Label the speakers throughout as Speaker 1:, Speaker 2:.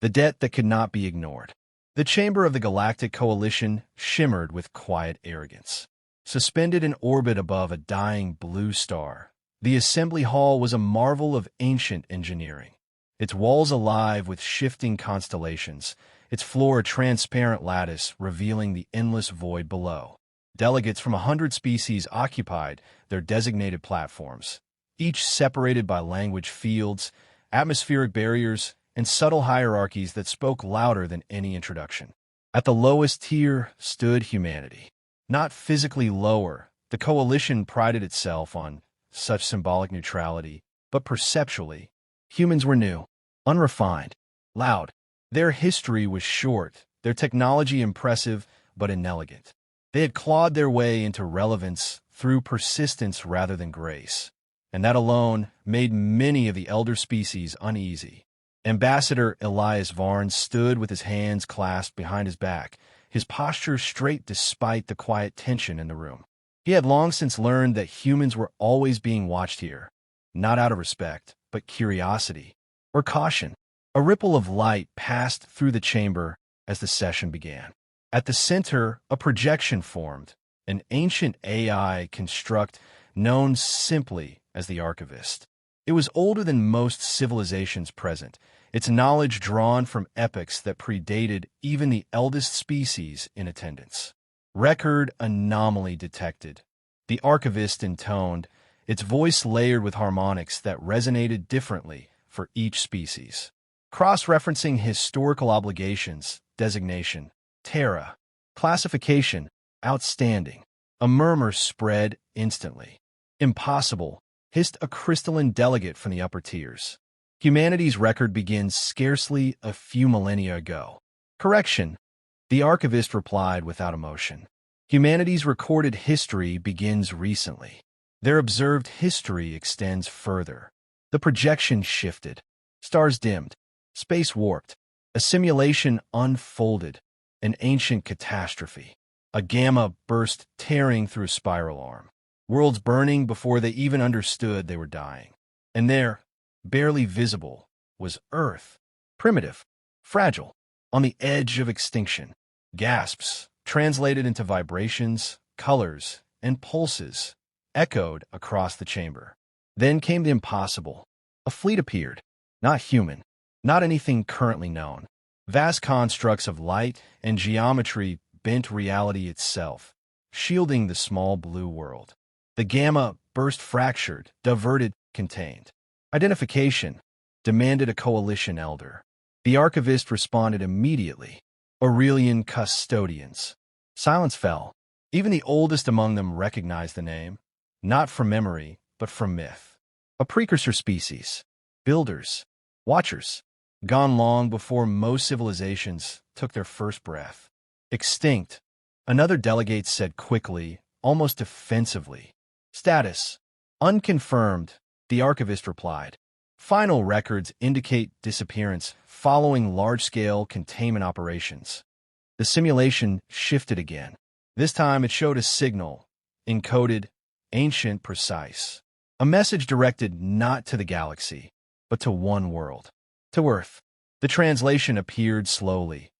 Speaker 1: the debt that could not be ignored. The chamber of the Galactic Coalition shimmered with quiet arrogance. Suspended in orbit above a dying blue star, the assembly hall was a marvel of ancient engineering. Its walls alive with shifting constellations, its floor a transparent lattice revealing the endless void below. Delegates from 100 species occupied their designated platforms, each separated by language fields, atmospheric barriers, and subtle hierarchies that spoke louder than any introduction. At the lowest tier stood humanity. Not physically lower, the coalition prided itself on such symbolic neutrality, but perceptually, humans were new, unrefined, loud. Their history was short, their technology impressive but inelegant. They had clawed their way into relevance through persistence rather than grace, and that alone made many of the elder species uneasy. Ambassador Elias Varn stood with his hands clasped behind his back, his posture straight despite the quiet tension in the room. He had long since learned that humans were always being watched here, not out of respect, but curiosity or caution. A ripple of light passed through the chamber as the session began. At the center, a projection formed, an ancient AI construct known simply as the Archivist. It was older than most civilizations present, its knowledge drawn from epochs that predated even the eldest species in attendance. Record anomaly detected. The Archivist intoned, its voice layered with harmonics that resonated differently for each species. Cross-referencing historical obligations, designation, Terra, classification, outstanding. A murmur spread instantly. Impossible, hissed a crystalline delegate from the upper tiers. Humanity's record begins scarcely a few millennia ago. Correction, the Archivist replied without emotion. Humanity's recorded history begins recently. Their observed history extends further. The projection shifted. Stars dimmed. Space warped. A simulation unfolded. An ancient catastrophe. A gamma burst tearing through a spiral arm. Worlds burning before they even understood they were dying. And there, barely visible, was Earth. Primitive. Fragile. On the edge of extinction. Gasps, translated into vibrations, colors, and pulses, echoed across the chamber. Then came the impossible. A fleet appeared. Not human. Not anything currently known. Vast constructs of light and geometry bent reality itself, shielding the small blue world. The gamma burst fractured, diverted, contained. Identification demanded a coalition elder. The Archivist responded immediately. Aurelian custodians. Silence fell. Even the oldest among them recognized the name, not from memory, but from myth. A precursor species. Builders. Watchers. Gone long before most civilizations took their first breath. Extinct, another delegate said quickly, almost defensively. Status. Unconfirmed, the Archivist replied. Final records indicate disappearance following large-scale containment operations. The simulation shifted again. This time it showed a signal, encoded, ancient, precise. A message directed not to the galaxy, but to one world. To Earth. The translation appeared slowly,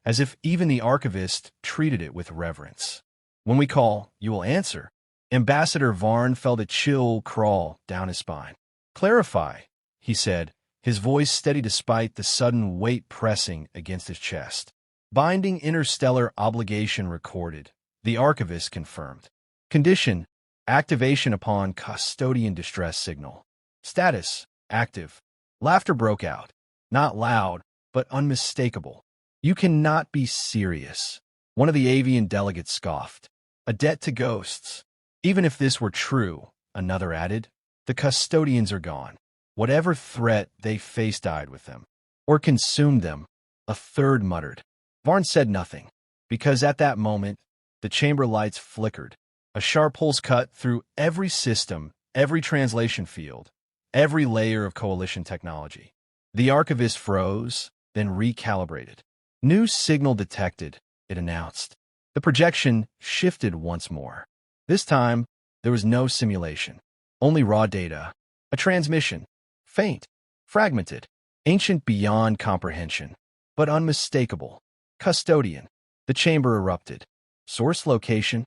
Speaker 1: as if even the Archivist treated it with reverence. When we call, you will answer. Ambassador Varn felt a chill crawl down his spine. Clarify, he said, his voice steady despite the sudden weight pressing against his chest. Binding interstellar obligation recorded, the Archivist confirmed. Condition, activation upon custodian distress signal. Status, active. Laughter broke out. Not loud, but unmistakable. You cannot be serious. One of the avian delegates scoffed. A debt to ghosts. Even if this were true, another added, the custodians are gone. Whatever threat they faced died with them. Or consumed them, a third muttered. Varn said nothing, because at that moment, the chamber lights flickered. A sharp pulse cut through every system, every translation field, every layer of coalition technology. The Archivist froze, then recalibrated. New signal detected, it announced. The projection shifted once more. This time, there was no simulation, only raw data, a transmission, faint, fragmented, ancient beyond comprehension. but unmistakable. Custodian. The chamber erupted. Source location.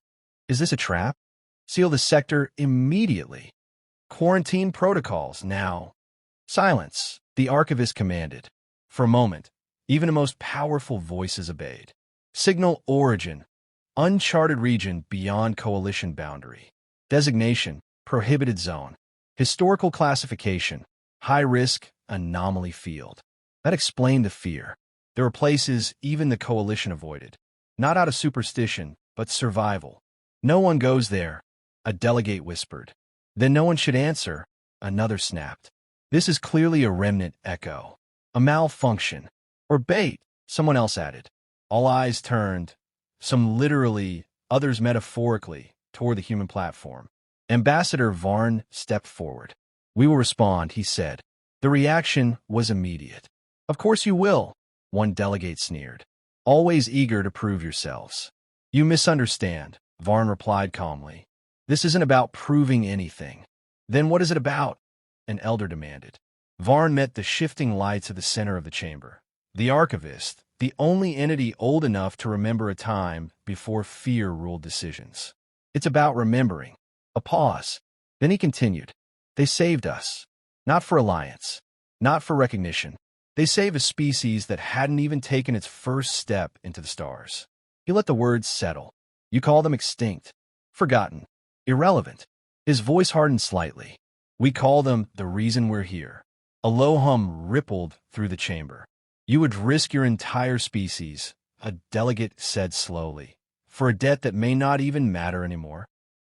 Speaker 1: Is this a trap? Seal the sector immediately. Quarantine protocols now. Silence, the archivist commanded. For a moment, even the most powerful voices obeyed. Signal origin. Uncharted region beyond coalition boundary. Designation, prohibited zone. Historical classification, high-risk anomaly field. That explained the fear. There were places even the coalition avoided. Not out of superstition, but survival. No one goes there, a delegate whispered. Then no one should answer, another snapped. This is clearly a remnant echo. A malfunction. Or bait, someone else added. All eyes turned, some literally, others metaphorically, toward the human platform. Ambassador Varn stepped forward. We will respond, he said. The reaction was immediate. Of course you will, one delegate sneered. Always eager to prove yourselves. You misunderstand, Varn replied calmly. This isn't about proving anything. Then what is it about? An elder demanded. Varn met the shifting lights of the center of the chamber. The archivist, the only entity old enough to remember a time before fear ruled decisions. It's about remembering. A pause. Then he continued. They saved us. Not for alliance. Not for recognition. They saved a species that hadn't even taken its first step into the stars. He let the words settle. You call them extinct. Forgotten. Irrelevant. His voice hardened slightly. We call them the reason we're here. A low hum rippled through the chamber. You would risk your entire species, a delegate said slowly, for a debt that may not even matter anymore.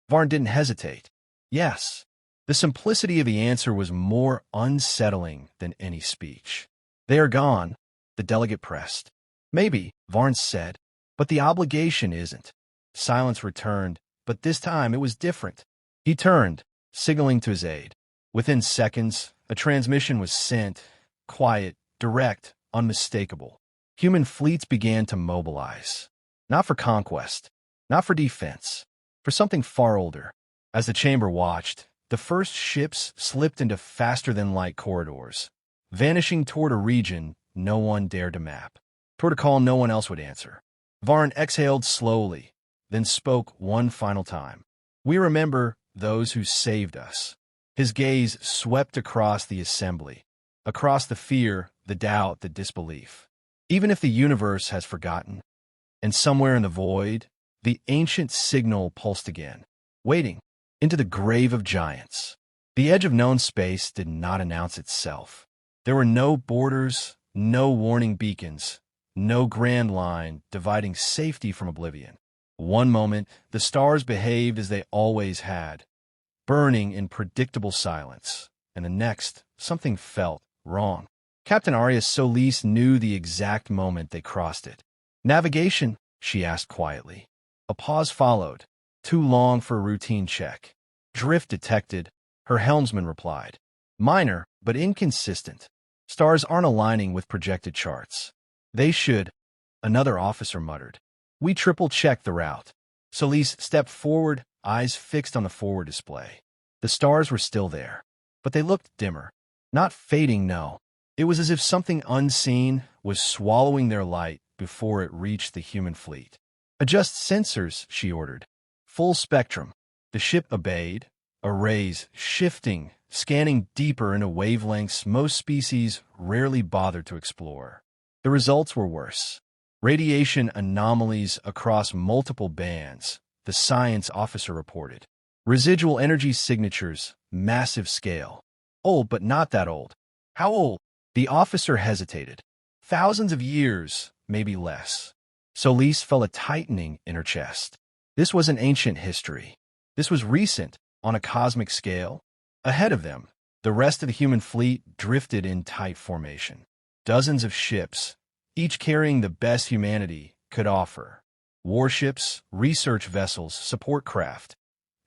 Speaker 1: Varn didn't hesitate. Yes. The simplicity of the answer was more unsettling than any speech. They are gone, the delegate pressed. Maybe, Varn said, but the obligation isn't. Silence returned, but this time it was different. He turned, signaling to his aide. Within seconds, a transmission was sent, quiet, direct, unmistakable. Human fleets began to mobilize. Not for conquest, not for defense, for something far older. As the chamber watched, the first ships slipped into faster-than-light corridors, vanishing toward a region no one dared to map, toward a call no one else would answer. Varn exhaled slowly, then spoke one final time. We remember those who saved us. His gaze swept across the assembly, across the fear, the doubt, the disbelief. Even if the universe has forgotten, and somewhere in the void, the ancient signal pulsed again, waiting, into the grave of giants. The edge of known space did not announce itself. There were no borders, no warning beacons, no grand line dividing safety from oblivion. One moment, the stars behaved as they always had, burning in predictable silence, and the next, something felt wrong. Captain Arias Solis knew the exact moment they crossed it. Navigation, she asked quietly. A pause followed, too long for a routine check. Drift detected, her helmsman replied. Minor, but inconsistent. Stars aren't aligning with projected charts. They should, another officer muttered. We triple-checked the route. Solis stepped forward, eyes fixed on the forward display. The stars were still there, but they looked dimmer. Not fading, no. It was as if something unseen was swallowing their light before it reached the human fleet. Adjust sensors, she ordered. Full spectrum. The ship obeyed, arrays shifting, scanning deeper into wavelengths most species rarely bothered to explore. The results were worse. Radiation anomalies across multiple bands, the science officer reported. Residual energy signatures, massive scale. Old, but not that old. How old? The officer hesitated. Thousands of years, maybe less. Solis felt a tightening in her chest. This wasn't ancient history. This was recent, on a cosmic scale. Ahead of them, the rest of the human fleet drifted in tight formation. Dozens of ships, each carrying the best humanity could offer. Warships, research vessels, support craft.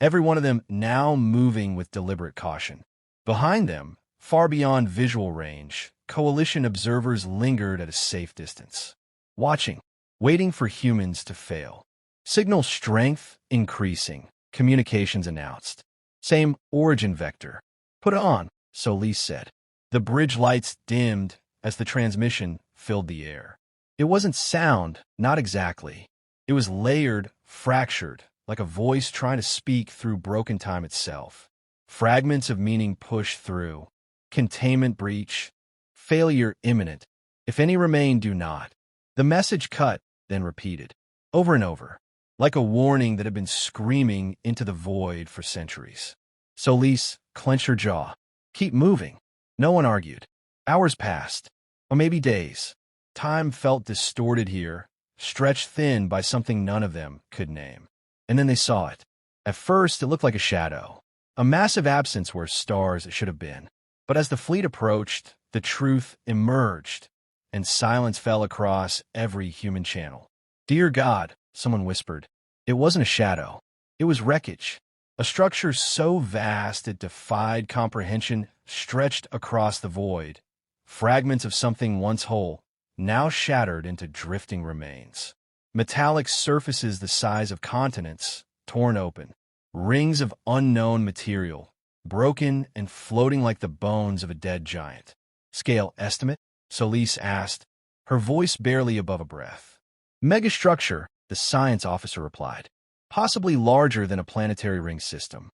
Speaker 1: Every one of them now moving with deliberate caution. Behind them, far beyond visual range, coalition observers lingered at a safe distance. Watching, waiting for humans to fail. Signal strength increasing, communications announced. Same origin vector. Put on, Solis said. The bridge lights dimmed as the transmission filled the air. It wasn't sound, not exactly. It was layered, fractured, like a voice trying to speak through broken time itself. Fragments of meaning pushed through. Containment breach. Failure imminent. If any remain, do not. The message cut, then repeated. Over and over. Like a warning that had been screaming into the void for centuries. Solis clenched her jaw. Keep moving. No one argued. Hours passed. Or maybe days. Time felt distorted here, stretched thin by something none of them could name. And then they saw it. At first, it looked like a shadow. A massive absence where stars should have been. But as the fleet approached, the truth emerged, and silence fell across every human channel. Dear God, someone whispered. It wasn't a shadow. It was wreckage. A structure so vast it defied comprehension stretched across the void. Fragments of something once whole, now shattered into drifting remains. Metallic surfaces the size of continents, torn open. Rings of unknown material, broken and floating like the bones of a dead giant. Scale estimate? Solis asked, her voice barely above a breath. Megastructure, the science officer replied. Possibly larger than a planetary ring system.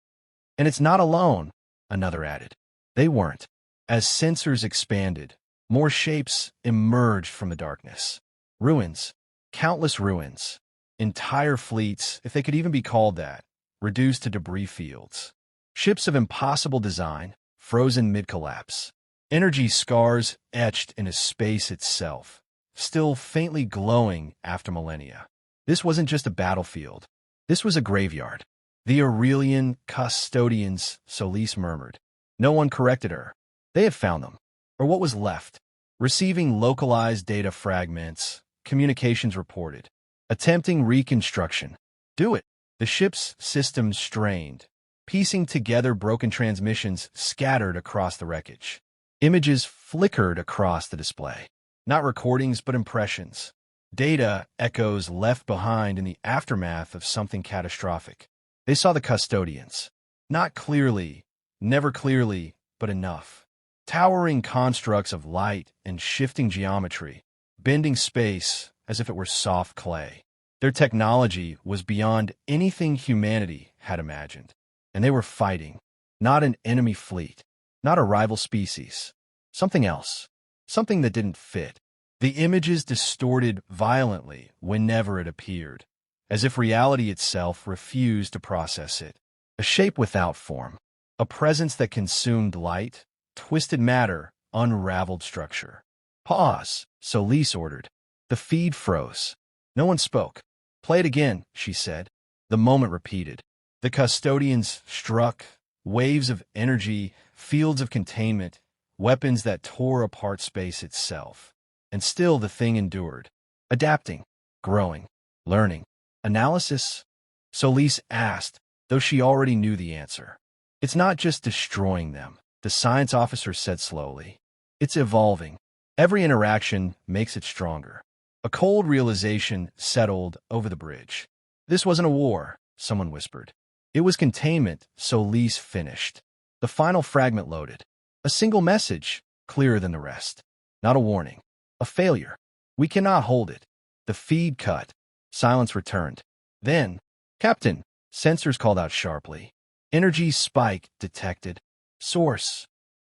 Speaker 1: And it's not alone, another added. They weren't. As sensors expanded, more shapes emerged from the darkness. Ruins, countless ruins. Entire fleets, if they could even be called that, reduced to debris fields. Ships of impossible design, frozen mid-collapse. Energy scars etched into space itself, still faintly glowing after millennia. This wasn't just a battlefield. This was a graveyard. The Aurelian custodians, Solis murmured. No one corrected her. They had found them, or what was left. Receiving localized data fragments, communications reported. Attempting reconstruction. Do it. The ship's systems strained, piecing together broken transmissions scattered across the wreckage. Images flickered across the display. Not recordings, but impressions. Data echoes left behind in the aftermath of something catastrophic. They saw the custodians. Not clearly, never clearly, but enough. Towering constructs of light and shifting geometry, bending space as if it were soft clay. Their technology was beyond anything humanity had imagined. And they were fighting. Not an enemy fleet. Not a rival species. Something else. Something that didn't fit. The images distorted violently whenever it appeared, as if reality itself refused to process it. A shape without form. A presence that consumed light, twisted matter, unraveled structure. Pause, Solis ordered. The feed froze. No one spoke. Play it again, she said. The moment repeated. The custodians struck, waves of energy, fields of containment, weapons that tore apart space itself. And still the thing endured. Adapting, growing, learning. Analysis? Solis asked, though she already knew the answer. It's not just destroying them, the science officer said slowly. It's evolving. Every interaction makes it stronger. A cold realization settled over the bridge. This wasn't a war, someone whispered. It was containment, Solis finished. The final fragment loaded. A single message, clearer than the rest. Not a warning. A failure. We cannot hold it. The feed cut. Silence returned. Then, Captain, sensors called out sharply. Energy spike detected. Source.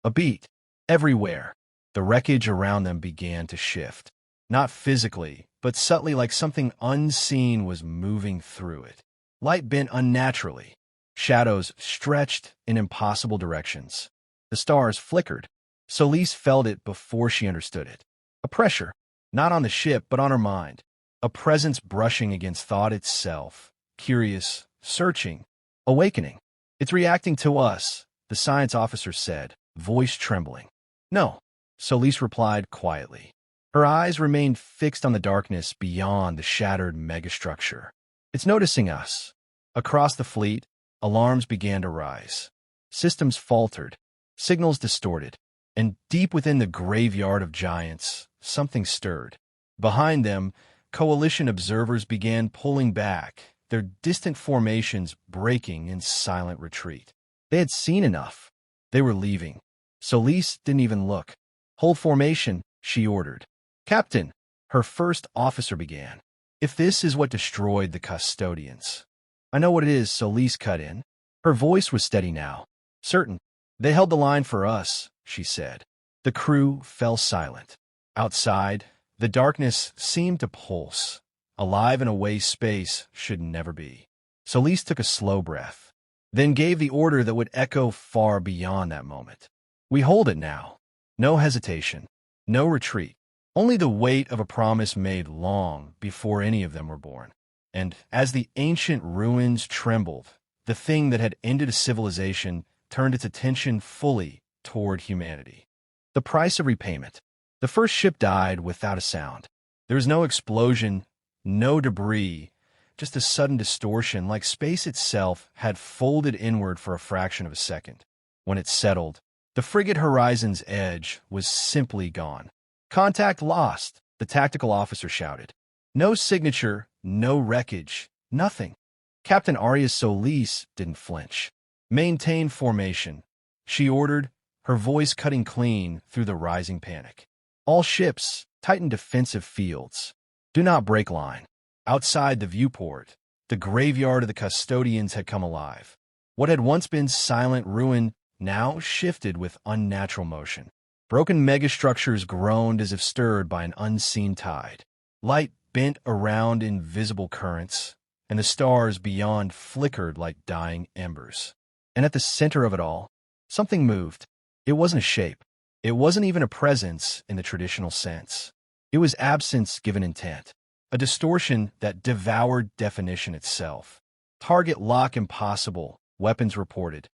Speaker 1: A beat. Everywhere. The wreckage around them began to shift. Not physically, but subtly, like something unseen was moving through it. Light bent unnaturally. Shadows stretched in impossible directions. The stars flickered. Solis felt it before she understood it. A pressure, not on the ship, but on her mind. A presence brushing against thought itself. Curious, searching, awakening. It's reacting to us, the science officer said, voice trembling. No, Solis replied quietly. Her eyes remained fixed on the darkness beyond the shattered megastructure. It's noticing us. Across the fleet, alarms began to rise. Systems faltered, signals distorted, and deep within the graveyard of giants, something stirred. Behind them, coalition observers began pulling back, their distant formations breaking in silent retreat. They had seen enough. They were leaving. Solis didn't even look. Hold formation, she ordered. Captain, Her first officer began. If this is what destroyed the custodians. I know what it is, Solis cut in. Her voice was steady now. Certain. They held the line for us, she said. The crew fell silent. Outside, the darkness seemed to pulse. Alive in a way space should never be. Solis took a slow breath, then gave the order that would echo far beyond that moment. We hold it now. No hesitation. No retreat. Only the weight of a promise made long before any of them were born. And as the ancient ruins trembled, the thing that had ended a civilization turned its attention fully toward humanity. The price of repayment. The first ship died without a sound. There was no explosion, no debris, just a sudden distortion, like space itself had folded inward for a fraction of a second. When it settled, the frigate Horizon's edge was simply gone. Contact lost, the tactical officer shouted. No signature, no wreckage, nothing. Captain Arias Solis didn't flinch. Maintain formation, she ordered, her voice cutting clean through the rising panic. All ships, tighten defensive fields. Do not break line. Outside the viewport, the graveyard of the custodians had come alive. What had once been silent ruin now shifted with unnatural motion. Broken megastructures groaned as if stirred by an unseen tide. Light bent around invisible currents, and the stars beyond flickered like dying embers. And at the center of it all, something moved. It wasn't a shape. It wasn't even a presence in the traditional sense. It was absence given intent, a distortion that devoured definition itself. Target lock impossible, weapons reported.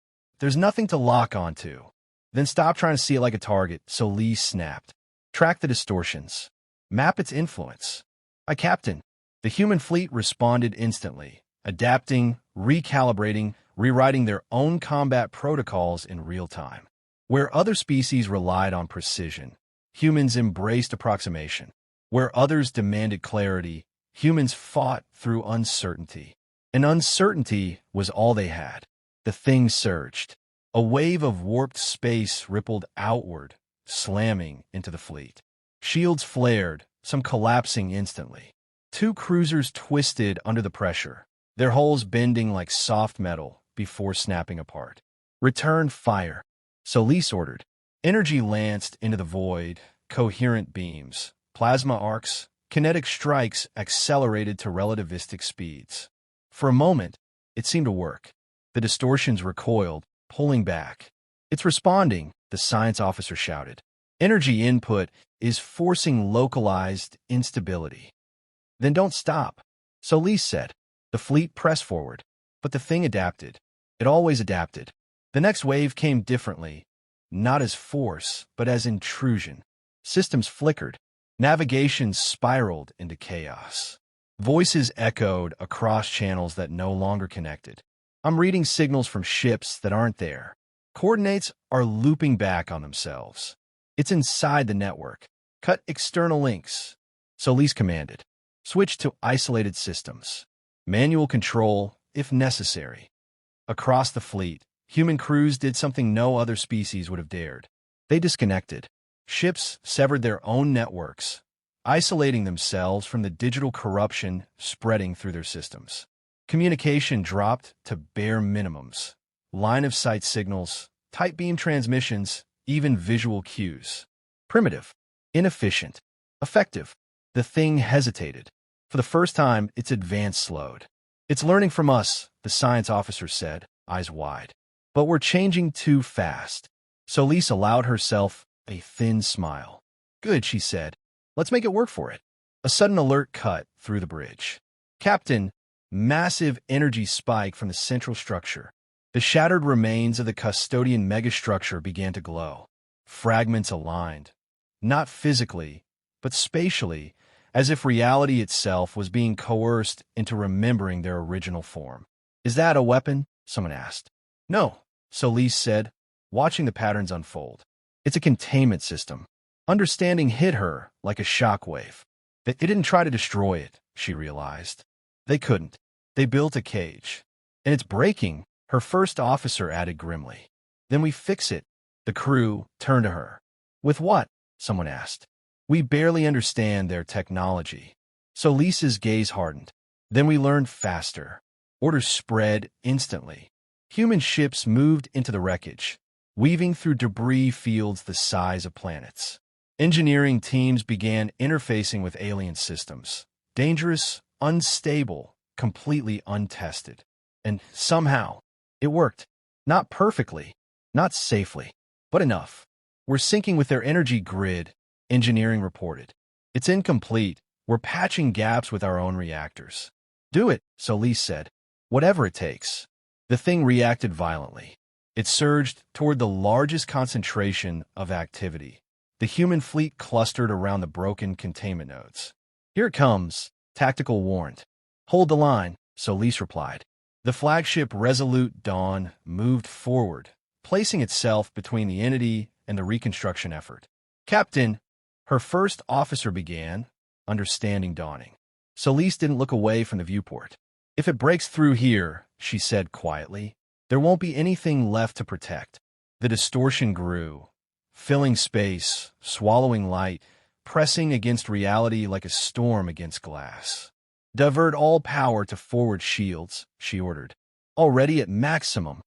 Speaker 1: There's nothing to lock onto. Then stop trying to see it like a target, Solis snapped. Track the distortions. Map its influence. Captain. The human fleet responded instantly, adapting, recalibrating, rewriting their own combat protocols in real time. Where other species relied on precision, humans embraced approximation. Where others demanded clarity, humans fought through uncertainty. And uncertainty was all they had. The thing surged. A wave of warped space rippled outward, slamming into the fleet. Shields flared, some collapsing instantly. Two cruisers twisted under the pressure, their hulls bending like soft metal before snapping apart. Return fire, Solis ordered. Energy lanced into the void, coherent beams, plasma arcs, kinetic strikes accelerated to relativistic speeds. For a moment, it seemed to work. The distortions recoiled, pulling back. It's responding, the science officer shouted. Energy input is forcing localized instability. Then don't stop, Solis said. The fleet pressed forward, but the thing adapted. It always adapted. The next wave came differently, not as force, but as intrusion. Systems flickered. Navigation spiraled into chaos. Voices echoed across channels that no longer connected. I'm reading signals from ships that aren't there. Coordinates are looping back on themselves. It's inside the network. Cut external links, Solis commanded. Switch to isolated systems. Manual control, if necessary. Across the fleet, human crews did something no other species would have dared. They disconnected. Ships severed their own networks, isolating themselves from the digital corruption spreading through their systems. Communication dropped to bare minimums. Line-of-sight signals, tight beam transmissions, even visual cues. Primitive, inefficient, effective. The thing hesitated. For the first time, its advance slowed. It's learning from us, the science officer said, eyes wide. But we're changing too fast. Solis allowed herself a thin smile. Good, she said. Let's make it work for it. A sudden alert cut through the bridge. Captain, massive energy spike from the central structure. The shattered remains of the custodian megastructure began to glow. Fragments aligned. Not physically, but spatially, as if reality itself was being coerced into remembering their original form. Is that a weapon? Someone asked. No, Solis said, watching the patterns unfold. It's a containment system. Understanding hit her like a shockwave. They didn't try to destroy it, she realized. They couldn't. They built a cage. And it's breaking, her first officer added grimly. Then we fix it. The crew turned to her. With what? Someone asked. We barely understand their technology. So Lisa's gaze hardened. Then we learned faster. Orders spread instantly. Human ships moved into the wreckage, weaving through debris fields the size of planets. Engineering teams began interfacing with alien systems. Dangerous, unstable, completely untested. And somehow, it worked. Not perfectly, not safely, but enough. We're syncing with their energy grid, engineering reported. It's incomplete. We're patching gaps with our own reactors. Do it, Solis said. Whatever it takes. The thing reacted violently. It surged toward the largest concentration of activity. The human fleet clustered around the broken containment nodes. Here it comes, Tactical warned. Hold the line, Solis replied. The flagship Resolute Dawn moved forward, placing itself between the entity and the reconstruction effort. Captain, her first officer began, understanding dawning. Solis didn't look away from the viewport. If it breaks through here, she said quietly, there won't be anything left to protect. The distortion grew, filling space, swallowing light, pressing against reality like a storm against glass. Divert all power to forward shields, she ordered. Already at maximum.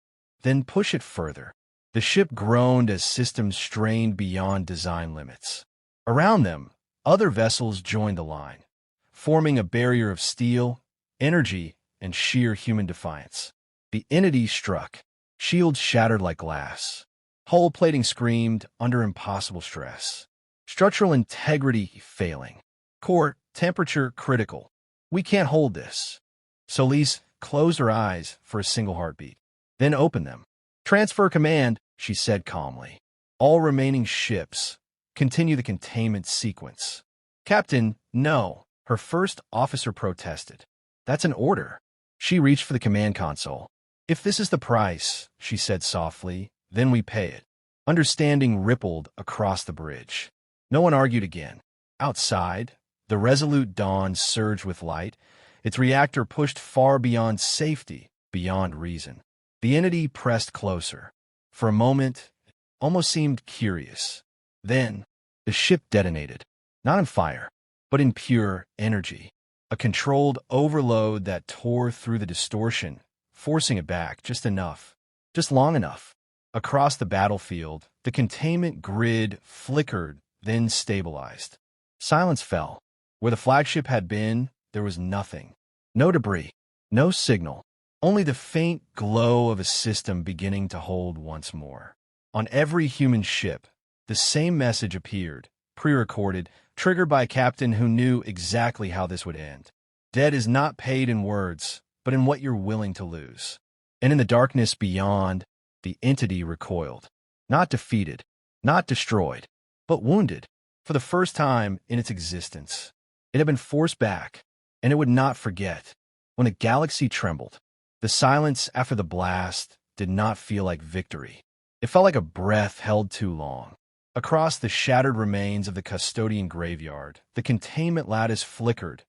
Speaker 1: Then push it further. The ship groaned as systems strained beyond design limits. Around them, other vessels joined the line, forming a barrier of steel, energy, and sheer human defiance. The entity struck. Shields shattered like glass. Hull plating screamed under impossible stress. Structural integrity failing. Core temperature critical. We can't hold this. Solis closed her eyes for a single heartbeat, then opened them. Transfer command, she said calmly. All remaining ships, continue the containment sequence. Captain, no, her first officer protested. That's an order. She reached for the command console. If this is the price, she said softly, then we pay it. Understanding rippled across the bridge. No one argued again. Outside, the Resolute Dawn surged with light, its reactor pushed far beyond safety, beyond reason. The entity pressed closer. For a moment, it almost seemed curious. Then, the ship detonated. Not in fire, but in pure energy. A controlled overload that tore through the distortion, forcing it back just enough, just long enough. Across the battlefield, the containment grid flickered, then stabilized. Silence fell. Where the flagship had been, there was nothing. No debris, no signal, only the faint glow of a system beginning to hold once more. On every human ship, the same message appeared, pre-recorded, triggered by a captain who knew exactly how this would end. Dead is not paid in words, but in what you're willing to lose. And in the darkness beyond, the entity recoiled. Not defeated, not destroyed, but wounded. For the first time in its existence, it had been forced back, and it would not forget. When a galaxy trembled, the silence after the blast did not feel like victory. It felt like a breath held too long. Across the shattered remains of the custodian graveyard, the containment lattice flickered,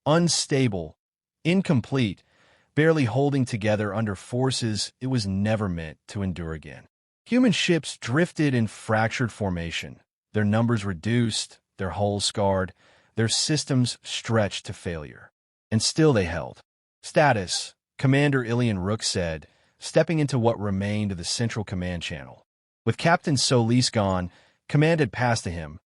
Speaker 1: unstable, incomplete, barely holding together under forces it was never meant to endure again. Human ships drifted in fractured formation, their numbers reduced, their hulls scarred, their systems stretched to failure. And still they held. Status, Commander Ilian Rook said, stepping into what remained of the central command channel. With Captain Solis gone, command had passed to him,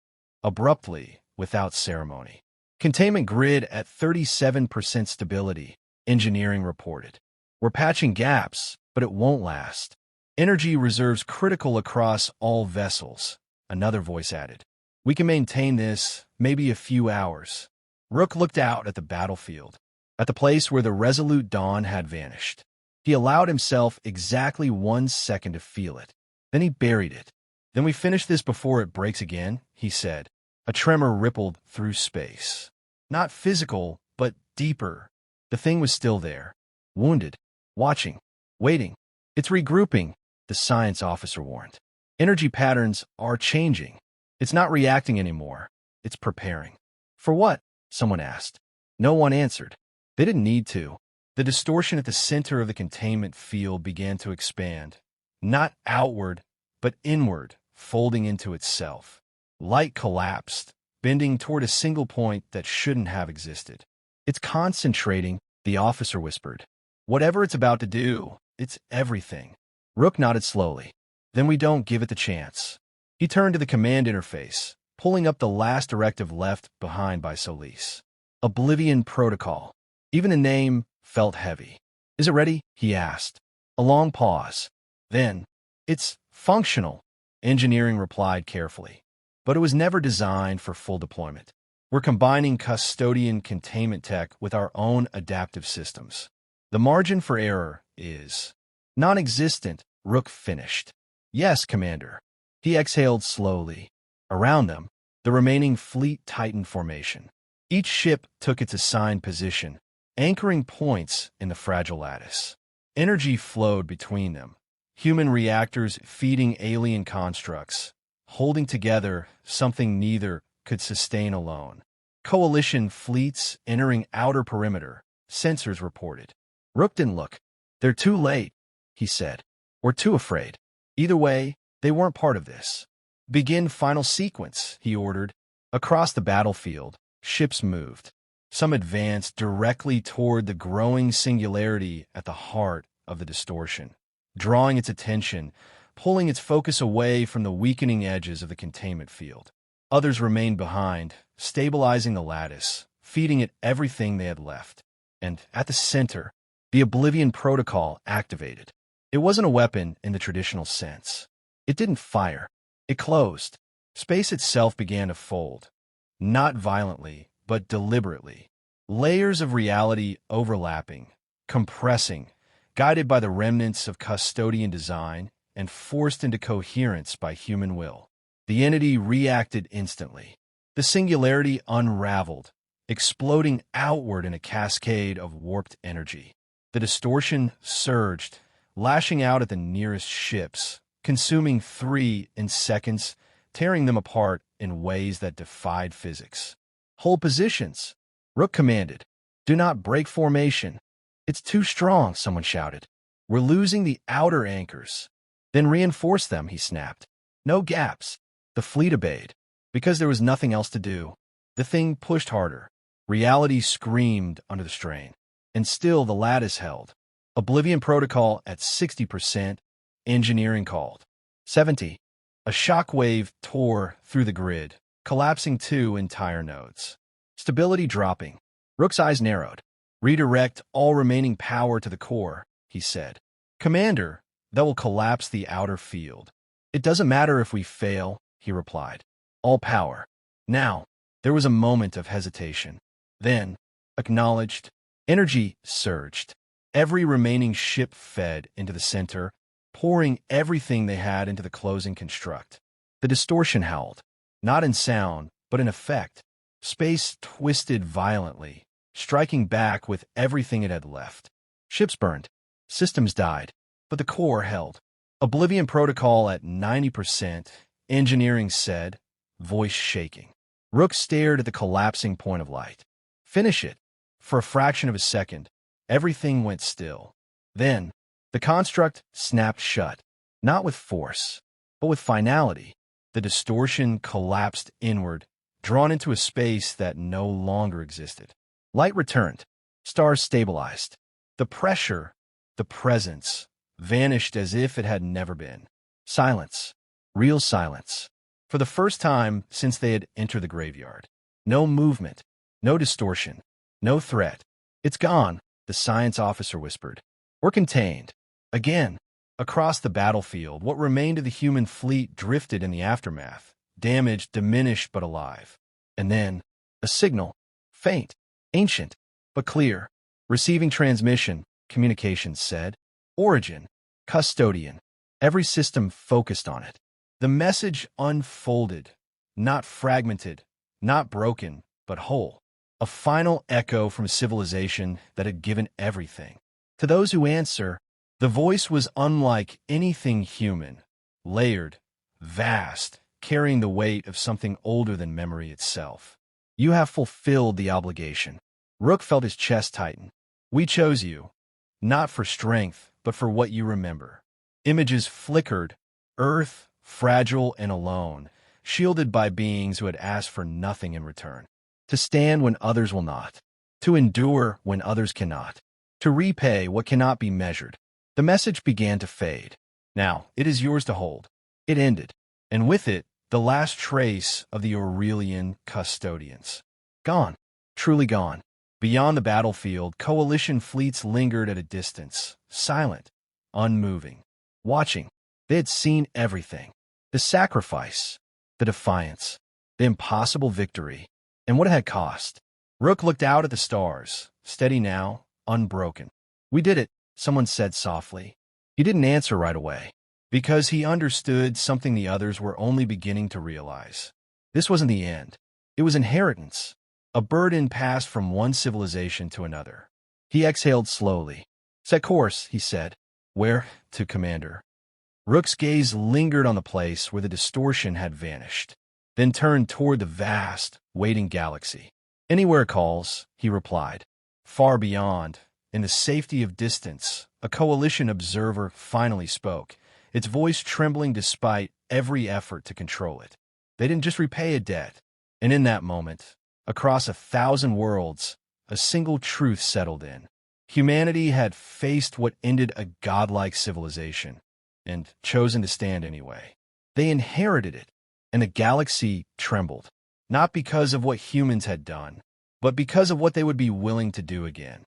Speaker 1: abruptly, without ceremony. Containment grid at 37% stability, engineering reported. We're patching gaps, but it won't last. Energy reserves critical across all vessels, another voice added. We can maintain this, maybe a few hours. Rook looked out at the battlefield, at the place where the Resolute Dawn had vanished. He allowed himself exactly 1 second to feel it. Then he buried it. Then we finish this before it breaks again, he said. A tremor rippled through space. Not physical, but deeper. The thing was still there. Wounded. Watching. Waiting. It's regrouping, the science officer warned. Energy patterns are changing. It's not reacting anymore. It's preparing. For what? Someone asked. No one answered. They didn't need to. The distortion at the center of the containment field began to expand. Not outward, but inward, folding into itself. Light collapsed, bending toward a single point that shouldn't have existed. It's concentrating, the officer whispered. Whatever it's about to do, it's everything. Rook nodded slowly. Then we don't give it the chance. He turned to the command interface, pulling up the last directive left behind by Solis. Oblivion Protocol. Even the name felt heavy. Is it ready? He asked. A long pause. Then, it's functional, engineering replied carefully. But it was never designed for full deployment. We're combining custodian containment tech with our own adaptive systems. The margin for error is non-existent, Rook finished. Yes, Commander. He exhaled slowly. Around them, the remaining fleet tightened formation. Each ship took its assigned position, anchoring points in the fragile lattice. Energy flowed between them, human reactors feeding alien constructs, holding together something neither could sustain alone. Coalition fleets entering outer perimeter, sensors reported. Rook didn't look. They're too late, he said. We're too afraid. Either way, they weren't part of this. Begin final sequence, he ordered. Across the battlefield, ships moved. Some advanced directly toward the growing singularity at the heart of the distortion, drawing its attention, pulling its focus away from the weakening edges of the containment field. Others remained behind, stabilizing the lattice, feeding it everything they had left. And at the center, the Oblivion Protocol activated. It wasn't a weapon in the traditional sense. It didn't fire. It closed. Space itself began to fold. Not violently, but deliberately. Layers of reality overlapping, compressing, guided by the remnants of custodian design and forced into coherence by human will. The entity reacted instantly. The singularity unraveled, exploding outward in a cascade of warped energy. The distortion surged, lashing out at the nearest ships, consuming 3 in seconds, tearing them apart in ways that defied physics. Hold positions, Rook commanded. Do not break formation. It's too strong, someone shouted. We're losing the outer anchors. Then reinforce them, he snapped. No gaps. The fleet obeyed. Because there was nothing else to do. The thing pushed harder. Reality screamed under the strain. And still the lattice held. Oblivion Protocol at 60%, engineering called. 70. A shockwave tore through the grid, collapsing 2 entire nodes. Stability dropping. Rook's eyes narrowed. Redirect all remaining power to the core, he said. Commander, that will collapse the outer field. It doesn't matter if we fail, he replied. All power. Now, there was a moment of hesitation. Then, acknowledged, energy surged. Every remaining ship fed into the center, pouring everything they had into the closing construct. The distortion howled, not in sound, but in effect. Space twisted violently, striking back with everything it had left. Ships burned. Systems died. But the core held. Oblivion Protocol at 90%, engineering said, voice shaking. Rook stared at the collapsing point of light. Finish it. For a fraction of a second, everything went still. Then, the construct snapped shut, not with force, but with finality. The distortion collapsed inward, drawn into a space that no longer existed. Light returned. Stars stabilized. The pressure, the presence, vanished as if it had never been. Silence. Real silence. For the first time since they had entered the graveyard. No movement. No distortion. No threat. It's gone, the science officer whispered. We're contained. Again. Across the battlefield, what remained of the human fleet drifted in the aftermath, damaged, diminished, but alive. And then, a signal. Faint. Ancient. But clear. Receiving transmission, communications said. Origin. Custodian. Every system focused on it. The message unfolded. Not fragmented. Not broken, but whole. A final echo from civilization that had given everything. To those who answer, the voice was unlike anything human. Layered. Vast. Carrying the weight of something older than memory itself. You have fulfilled the obligation. Rook felt his chest tighten. We chose you. Not for strength, but for what you remember. Images flickered. Earth, fragile and alone. shielded by beings who had asked for nothing in return. To stand when others will not. To endure when others cannot. To repay what cannot be measured. The message began to fade. Now, it is yours to hold. It ended. And with it, the last trace of the Aurelian custodians. Gone. Truly gone. Beyond the battlefield, coalition fleets lingered at a distance, silent, unmoving, watching. They had seen everything. The sacrifice, the defiance, the impossible victory, and what it had cost. Rook looked out at the stars, steady now, unbroken. "We did it," someone said softly. He didn't answer right away, because he understood something the others were only beginning to realize. This wasn't the end. It was inheritance, a burden passed from one civilization to another. He exhaled slowly. "Set course," he said. "Where?" To Commander. Rook's gaze lingered on the place where the distortion had vanished, then turned toward the vast, waiting galaxy. "Anywhere calls," he replied. Far beyond, in the safety of distance, a coalition observer finally spoke, its voice trembling despite every effort to control it. They didn't just repay a debt, and in that moment, across 1,000 worlds, a single truth settled in. Humanity had faced what ended a godlike civilization, and chosen to stand anyway. They inherited it, and the galaxy trembled, not because of what humans had done, but because of what they would be willing to do again.